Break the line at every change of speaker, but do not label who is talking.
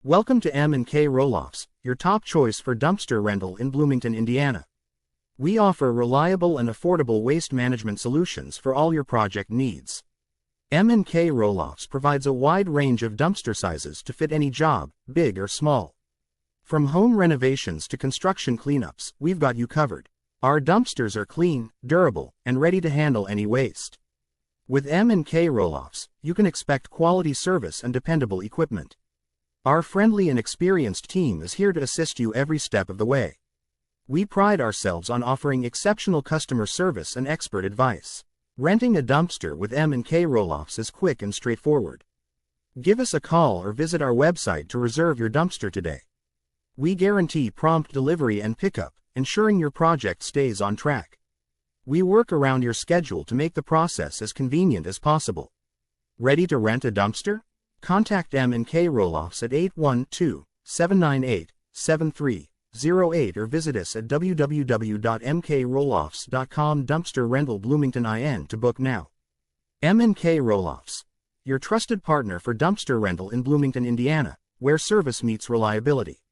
Welcome to M K Rolloffs, your top choice for dumpster rental in Bloomington, Indiana. We offer reliable and affordable waste management solutions for all your project needs. M K Rolloffs provides a wide range of dumpster sizes to fit any job, big or small. From home renovations to construction cleanups, we've got you covered. Our dumpsters are clean, durable, and ready to handle any waste. With M K Rolloffs, you can expect quality service and dependable equipment. Our friendly and experienced team is here to assist you every step of the way. We pride ourselves on offering exceptional customer service and expert advice. Renting a dumpster with M K Rolloffs is quick and straightforward. Give us a call or visit our website to reserve your dumpster today. We guarantee prompt delivery and pickup, ensuring your project stays on track. We work around your schedule to make the process as convenient as possible. Ready to rent a dumpster? Contact M K Rolloffs at 812-798-7308 or visit us at www.mkrolloffs.com. Dumpster Rental Bloomington IN to book now. M K Rolloffs, your trusted partner for dumpster rental in Bloomington, Indiana, where service meets reliability.